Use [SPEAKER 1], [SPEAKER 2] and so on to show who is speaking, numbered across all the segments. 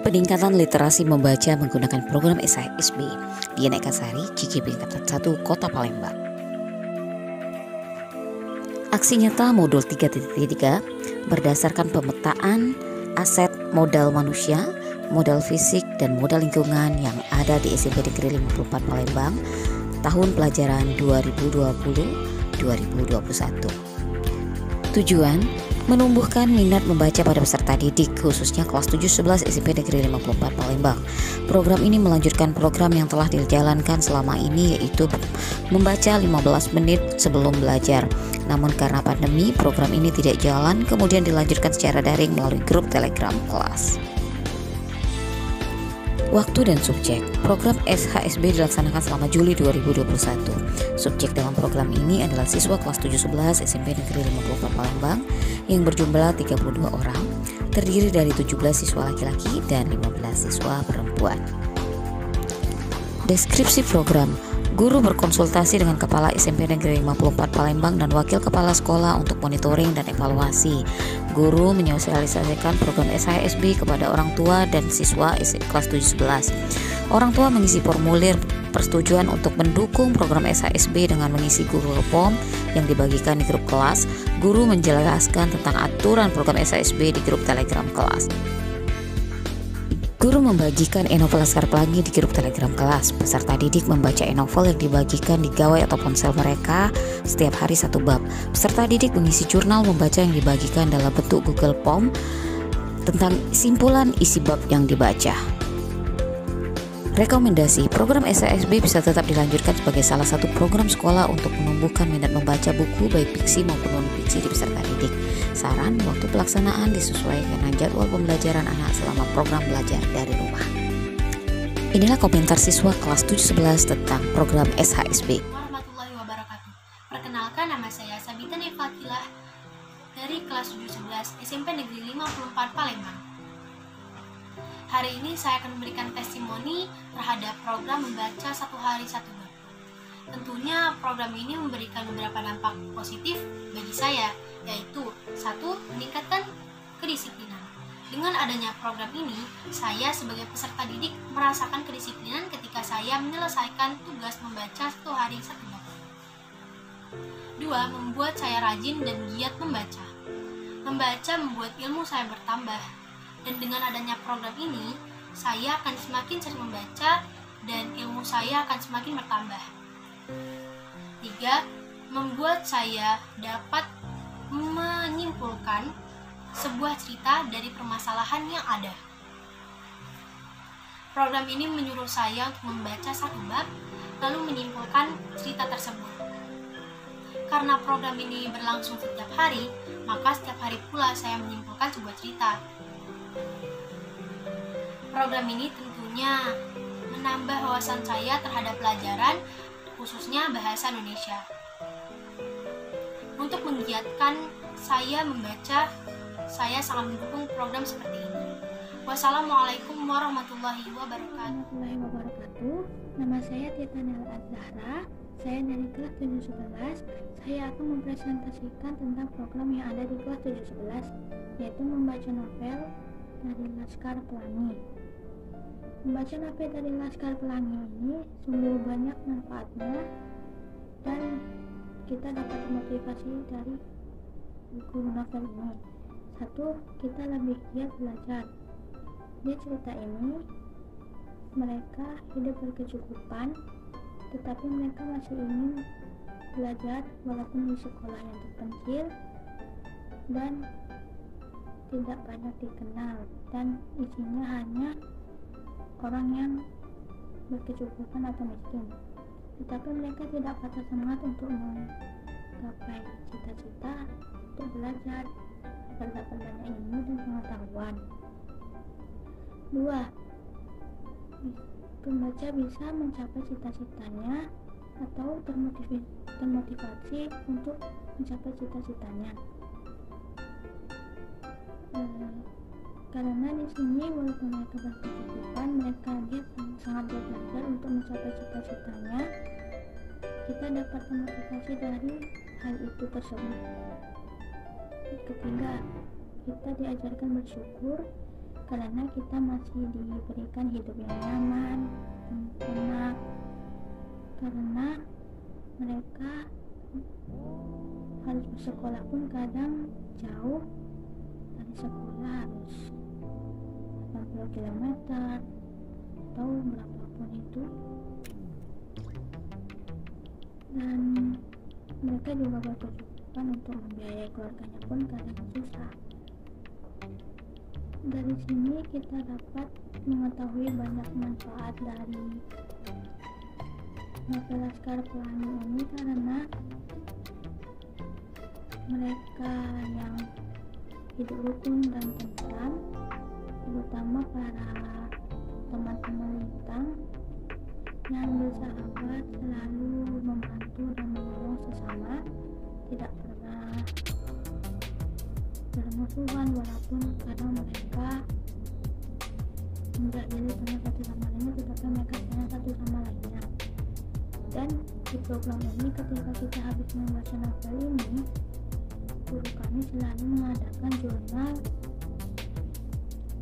[SPEAKER 1] Peningkatan literasi membaca menggunakan program SHSB di Nekasari, GGB Tingkat 1, Kota Palembang. Aksi nyata modul 3.3 berdasarkan pemetaan aset modal manusia, modal fisik, dan modal lingkungan yang ada di SMP Negeri 54 Palembang tahun pelajaran 2020-2021. Tujuan menumbuhkan minat membaca pada peserta didik, khususnya kelas 7-11 SMP Negeri 54 Palembang. Program ini melanjutkan program yang telah dijalankan selama ini, yaitu membaca 15 menit sebelum belajar. Namun karena pandemi, program ini tidak jalan, kemudian dilanjutkan secara daring melalui grup Telegram kelas. Waktu dan subjek. Program SHSB dilaksanakan selama Juli 2021. Subjek dalam program ini adalah siswa kelas 7-11 SMP Negeri 54 Palembang yang berjumlah 32 orang, terdiri dari 17 siswa laki-laki dan 15 siswa perempuan. Deskripsi program. Guru berkonsultasi dengan Kepala SMP Negeri 54 Palembang dan Wakil Kepala Sekolah untuk monitoring dan evaluasi. Guru menyosialisasikan program SHSB kepada orang tua dan siswa kelas 7-11. Orang tua mengisi formulir persetujuan untuk mendukung program SHSB dengan mengisi Google Form yang dibagikan di grup kelas. Guru menjelaskan tentang aturan program SHSB di grup Telegram kelas. Guru membagikan e-novel Laskar Pelangi di grup Telegram kelas. Peserta didik membaca e-novel yang dibagikan di gawai atau ponsel mereka setiap hari satu bab. Peserta didik mengisi jurnal membaca yang dibagikan dalam bentuk Google Form tentang simpulan isi bab yang dibaca. Rekomendasi, program SHSB bisa tetap dilanjutkan sebagai salah satu program sekolah untuk menumbuhkan minat membaca buku baik fiksi maupun non-fiksi di peserta didik. Saran, waktu pelaksanaan disesuaikan dengan jadwal pembelajaran anak selama program belajar dari rumah. Inilah komentar siswa kelas 7-11 tentang program SHSB.
[SPEAKER 2] Warahmatullahi wabarakatuh. Perkenalkan, nama saya Sabita Nefatilah dari kelas 7-11 SMP Negeri 54 Palembang. Hari ini saya akan memberikan testimoni terhadap program membaca satu hari satu bab. Tentunya program ini memberikan beberapa dampak positif bagi saya, yaitu 1. Meningkatkan kedisiplinan. Dengan adanya program ini, saya sebagai peserta didik merasakan kedisiplinan ketika saya menyelesaikan tugas membaca satu hari satu bab. 2. Membuat saya rajin dan giat membaca. Membaca membuat ilmu saya bertambah. Dan dengan adanya program ini, saya akan semakin sering membaca dan ilmu saya akan semakin bertambah. 3. Membuat saya dapat menyimpulkan sebuah cerita dari permasalahan yang ada. Program ini menyuruh saya untuk membaca satu bab, lalu menyimpulkan cerita tersebut. Karena program ini berlangsung setiap hari, maka setiap hari pula saya menyimpulkan sebuah cerita. Program ini tentunya menambah wawasan saya terhadap pelajaran, khususnya bahasa Indonesia. Untuk menggiatkan saya membaca, saya sangat mendukung program seperti ini. Wassalamualaikum warahmatullahi wabarakatuh.
[SPEAKER 3] Nama saya Tita Nel Azhara. Saya dari kelas 7-11. Saya akan mempresentasikan tentang program yang ada di kelas 7-11, yaitu membaca novel dari Laskar Pelangi. Membaca novel dari Laskar Pelangi ini sungguh banyak manfaatnya dan kita dapat motivasi dari guru novel ini. 1. Kita lebih giat belajar. Di cerita ini mereka hidup berkecukupan, tetapi mereka masih ingin belajar walaupun di sekolah yang terpencil dan tidak banyak dikenal, dan isinya hanya orang yang berkecukupan atau miskin. Tetapi mereka tidak patah semangat untuk menggapai cita-cita untuk belajar agar dapat banyak ilmu dan pengetahuan. 2. Pembaca bisa mencapai cita-citanya atau termotivasi untuk mencapai cita-citanya. Karena di sini walaupun mereka berkecukupan, mereka sangat belajar untuk mencapai cita-citanya. Kita dapat termotivasi dari hal itu tersebut. Ketiga, kita diajarkan bersyukur karena kita masih diberikan hidup yang nyaman dan enak. Karena mereka harus bersekolah pun kadang jauh, dari sekolah harus 80 km atau berapapun itu, dan mereka juga berkecukupan untuk membiayai keluarganya pun kadang susah. Dari sini kita dapat mengetahui banyak manfaat dari novel Laskar Pelangi ini, karena mereka yang hidup rukun dan tentram, terutama para teman-teman Lintang yang bersahabat, selalu membantu dan menolong sesama, tidak pernah bermusuhan walaupun kadang mereka tidak jadi tengah satu sama lainnya, tetapi mereka sayang satu sama lainnya. Dan di program ini, ketika kita habis membaca novel ini, guru kami selalu mengadakan jurnal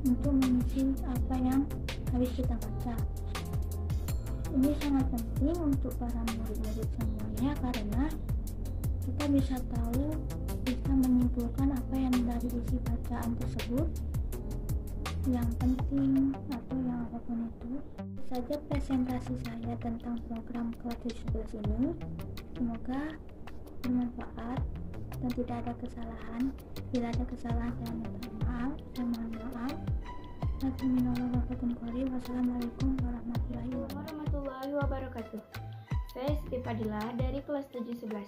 [SPEAKER 3] untuk mengisi apa yang habis kita baca. Ini sangat penting untuk para murid-murid semuanya, karena kita bisa tahu, bisa menyimpulkan apa yang dari isi bacaan tersebut yang penting atau yang apapun itu. Saja presentasi saya tentang program kelas 17 ini. Semoga bermanfaat dan tidak ada kesalahan. Bila ada kesalahan saya minta maaf, saya mohon maaf. Wassalamualaikum
[SPEAKER 4] warahmatullahi wabarakatuh. Saya Siti Fadila dari kelas 711.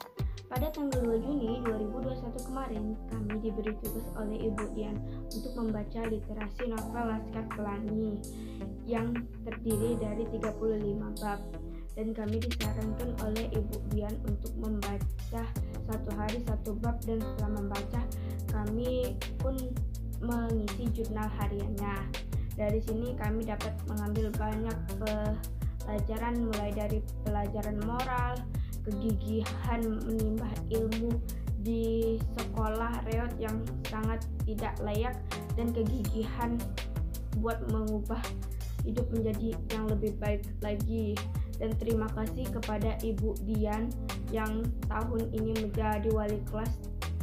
[SPEAKER 4] Pada tanggal 2 Juni 2021 kemarin, kami diberi tugas oleh Ibu Dian untuk membaca literasi novel Laskar Pelangi yang terdiri dari 35 bab, dan kami disarankan oleh Ibu Dian untuk membaca satu hari satu bab, dan setelah membaca kami pun mengisi jurnal hariannya. Dari sini kami dapat mengambil banyak pelajaran, mulai dari pelajaran moral, kegigihan menimba ilmu di sekolah reot yang sangat tidak layak, dan kegigihan buat mengubah hidup menjadi yang lebih baik lagi. Dan terima kasih kepada Ibu Dian yang tahun ini menjadi wali kelas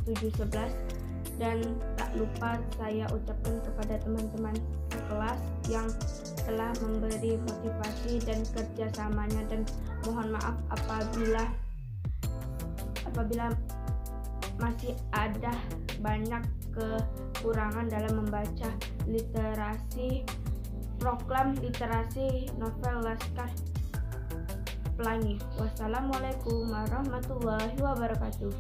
[SPEAKER 4] 711, dan tak lupa saya ucapkan kepada teman-teman sekelas yang telah memberi motivasi dan kerjasamanya, dan mohon maaf apabila masih ada banyak kekurangan dalam membaca program literasi novel Laskar Pelangi. Wassalamualaikum warahmatullahi wabarakatuh.